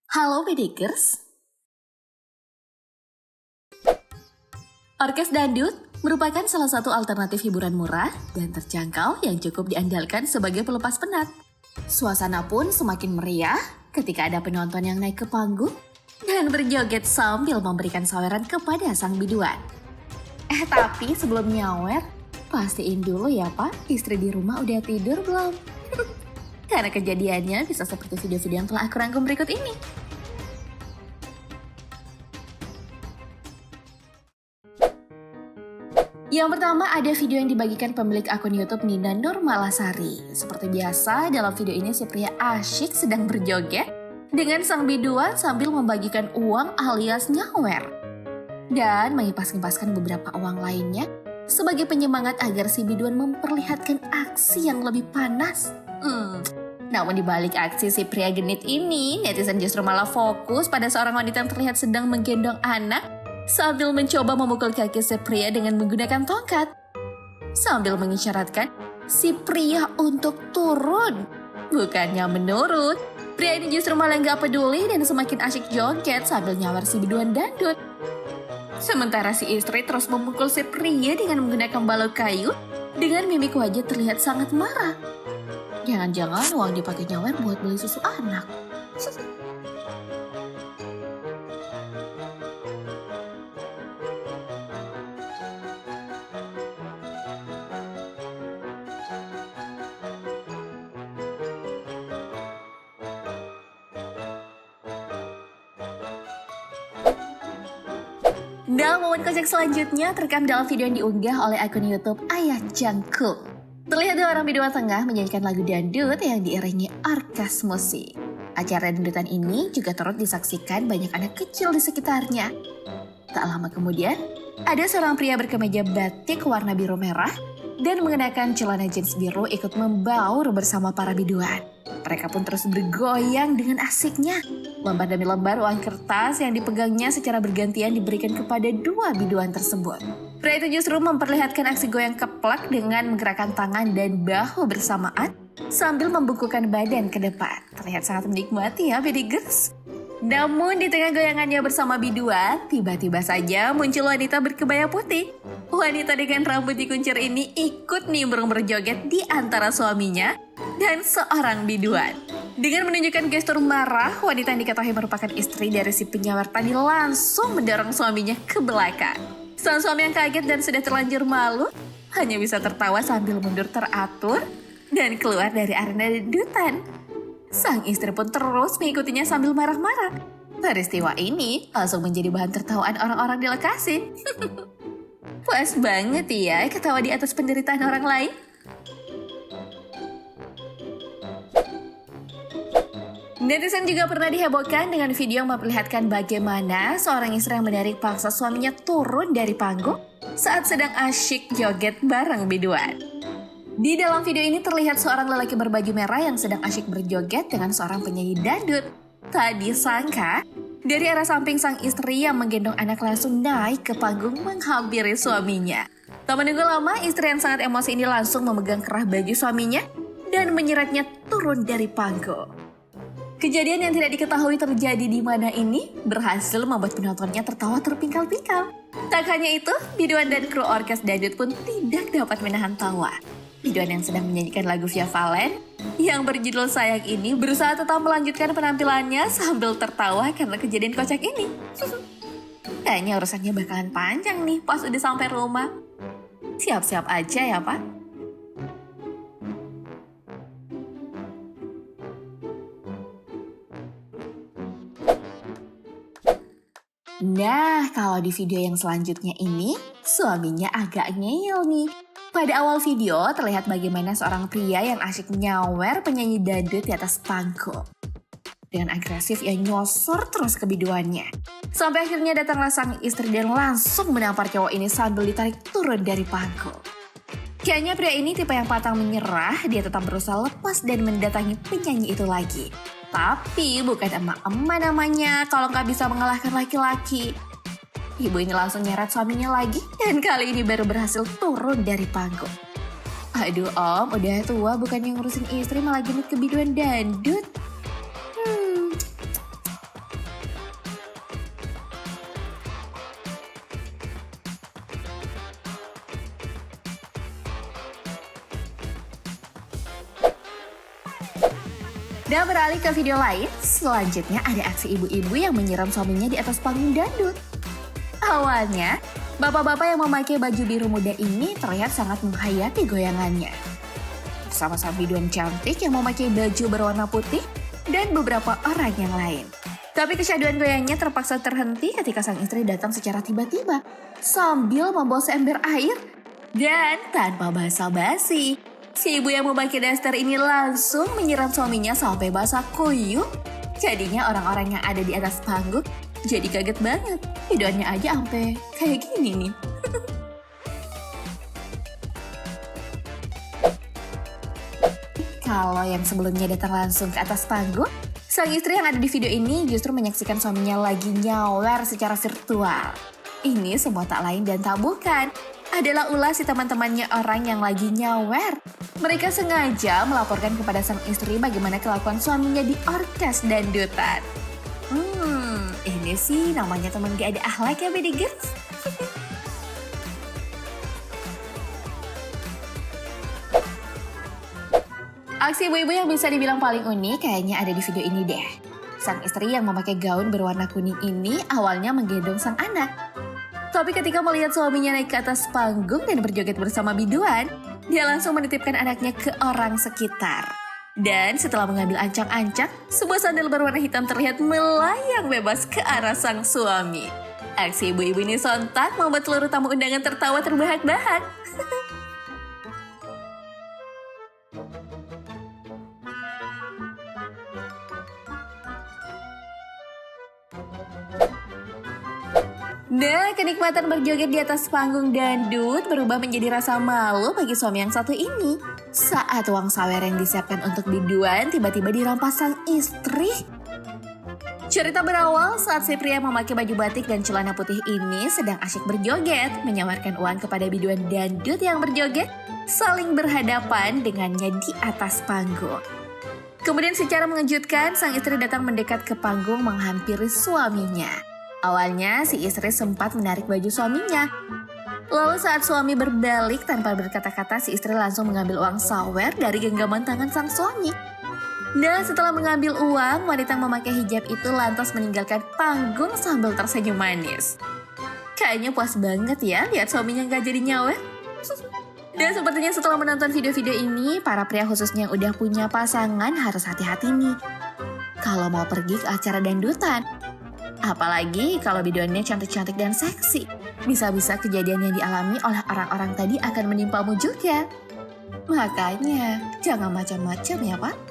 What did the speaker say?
Halo Bedekers. Orkes Dangdut merupakan salah satu alternatif hiburan murah dan terjangkau yang cukup diandalkan sebagai pelepas penat. Suasana pun semakin meriah ketika ada penonton yang naik ke panggung dan berjoget sambil memberikan saweran kepada sang biduan. Tapi sebelum nyawer, pastiin dulu ya Pak, istri di rumah udah tidur belum? Karena kejadiannya bisa seperti video-video yang telah aku rangkum berikut ini. Yang pertama ada video yang dibagikan pemilik akun YouTube Nina Nurmalasari. Seperti biasa, dalam video ini si pria asyik sedang berjoget dengan sang biduan sambil membagikan uang alias nyawer. Dan mengipas-ngipaskan beberapa uang lainnya sebagai penyemangat agar si biduan memperlihatkan aksi yang lebih panas. Namun di balik aksi si pria genit ini, netizen justru malah fokus pada seorang wanita yang terlihat sedang menggendong anak sambil mencoba memukul kaki si pria dengan menggunakan tongkat. Sambil mengisyaratkan si pria untuk turun. Bukannya menurut, pria ini justru malah gak peduli dan semakin asyik joget sambil nyawar si biduan dangdut. Sementara si istri terus memukul si pria dengan menggunakan balok kayu dengan mimik wajah terlihat sangat marah. Jangan-jangan uang dipakai nyawer buat beli susu anak. Dan momen kocak selanjutnya terekam dalam video yang diunggah oleh akun YouTube Ayah Jangkuk. Terlihat dua orang biduan tengah menyanyikan lagu dangdut yang diiringi orkes musik. Acara dangdutan ini juga turut disaksikan banyak anak kecil di sekitarnya. Tak lama kemudian, ada seorang pria berkemeja batik warna biru merah dan mengenakan celana jeans biru ikut membaur bersama para biduan. Mereka pun terus bergoyang dengan asiknya. Lembar demi lembar uang kertas yang dipegangnya secara bergantian diberikan kepada dua biduan tersebut. Pria itu justru memperlihatkan aksi goyang keplak dengan menggerakkan tangan dan bahu bersamaan sambil membungkukkan badan ke depan. Terlihat sangat menikmati ya Bedegers. Namun di tengah goyangannya bersama biduan, tiba-tiba saja muncul wanita berkebaya putih. Wanita dengan rambut dikuncir ini ikut nimbrung berjoget di antara suaminya dan seorang biduan. Dengan menunjukkan gestur marah, wanita yang diketahui merupakan istri dari si penyawar tadi langsung mendorong suaminya ke belakang. Sang suami yang kaget dan sudah terlanjur malu hanya bisa tertawa sambil mundur teratur dan keluar dari arena dangdutan. Sang istri pun terus mengikutinya sambil marah-marah. Peristiwa ini langsung menjadi bahan tertawaan orang-orang di lokasi. Puas banget ya ketawa di atas penderitaan orang lain. Netizen juga pernah dihebohkan dengan video yang memperlihatkan bagaimana seorang istri yang menarik paksa suaminya turun dari panggung saat sedang asyik joget bareng biduan. Di dalam video ini terlihat seorang lelaki berbaju merah yang sedang asyik berjoget dengan seorang penyanyi dangdut. Tak disangka, dari arah samping sang istri yang menggendong anak langsung naik ke panggung menghampiri suaminya. Tak menunggu lama, istri yang sangat emosi ini langsung memegang kerah baju suaminya dan menyeretnya turun dari panggung. Kejadian yang tidak diketahui terjadi di mana ini berhasil membuat penontonnya tertawa terpingkal-pingkal. Tak hanya itu, biduan dan kru orkes dangdut pun tidak dapat menahan tawa. Biduan yang sedang menyanyikan lagu Via Valen yang berjudul Sayang ini berusaha tetap melanjutkan penampilannya sambil tertawa karena kejadian kocak ini. Kayaknya urusannya bakalan panjang nih pas udah sampai rumah. Siap-siap aja ya Pak. Nah, kalau di video yang selanjutnya ini, suaminya agak ngeyel nih. Pada awal video, terlihat bagaimana seorang pria yang asyik nyawer penyanyi dangdut di atas panggung. Dengan agresif, ia nyosor terus ke biduannya. Sampai akhirnya datanglah sang istri dan langsung menampar cowok ini sambil ditarik turun dari panggung. Kayaknya pria ini tipe yang pantang menyerah, dia tetap berusaha lepas dan mendatangi penyanyi itu lagi. Tapi bukan emak-emak namanya kalau nggak bisa mengalahkan laki-laki. Ibu ini langsung nyeret suaminya lagi dan kali ini baru berhasil turun dari panggung. Aduh om, udah tua bukan yang ngurusin istri malah genit ke biduan dangdut. Dan beralih ke video lain, selanjutnya ada aksi ibu-ibu yang menyiram suaminya di atas panggung dangdut. Awalnya, bapak-bapak yang memakai baju biru muda ini terlihat sangat menghayati goyangannya. Bersama sang biduan cantik yang memakai baju berwarna putih dan beberapa orang yang lain. Tapi kesyahduan goyangnya terpaksa terhenti ketika sang istri datang secara tiba-tiba sambil membawa seember air. Dan tanpa basa-basi, si ibu yang memakai daster ini langsung menyiram suaminya sampai basah kuyup. Jadinya orang-orang yang ada di atas panggung jadi kaget banget. Videonya aja sampai kayak gini nih. Kalau yang sebelumnya datang langsung ke atas panggung, sang istri yang ada di video ini justru menyaksikan suaminya lagi nyawer secara virtual. Ini semua tak lain dan tak bukan adalah ulah si teman-temannya orang yang lagi nyawer. Mereka sengaja melaporkan kepada sang istri bagaimana kelakuan suaminya di orkes dangdutan. Ini sih namanya teman gak ada akhlak ya, Bedi Girls. Aksi ibu-ibu yang bisa dibilang paling unik kayaknya ada di video ini deh. Sang istri yang memakai gaun berwarna kuning ini awalnya menggendong sang anak. Tapi ketika melihat suaminya naik ke atas panggung dan berjoget bersama biduan, dia langsung menitipkan anaknya ke orang sekitar. Dan setelah mengambil ancang-ancang, sebuah sandal berwarna hitam terlihat melayang bebas ke arah sang suami. Aksi ibu-ibu ini sontak membuat seluruh tamu undangan tertawa terbahak-bahak. Nah, kenikmatan berjoget di atas panggung dangdut berubah menjadi rasa malu bagi suami yang satu ini. Saat uang sawer yang disiapkan untuk biduan tiba-tiba dirampas sang istri. Cerita berawal saat si pria memakai baju batik dan celana putih ini sedang asyik berjoget, menyawarkan uang kepada biduan dangdut yang berjoget, saling berhadapan dengannya di atas panggung. Kemudian secara mengejutkan, sang istri datang mendekat ke panggung menghampiri suaminya. Awalnya si istri sempat menarik baju suaminya. Lalu saat suami berbalik tanpa berkata-kata, si istri langsung mengambil uang sawer dari genggaman tangan sang suami. Dan setelah mengambil uang, wanita yang memakai hijab itu lantas meninggalkan panggung sambil tersenyum manis. Kayaknya puas banget ya lihat suaminya gak jadi nyawer. Dan sepertinya setelah menonton video-video ini, para pria khususnya yang udah punya pasangan harus hati-hati nih kalau mau pergi ke acara dangdutan. Apalagi kalau biduannya cantik-cantik dan seksi. Bisa-bisa kejadian yang dialami oleh orang-orang tadi akan menimpamu juga. Makanya jangan macam-macam ya Pak.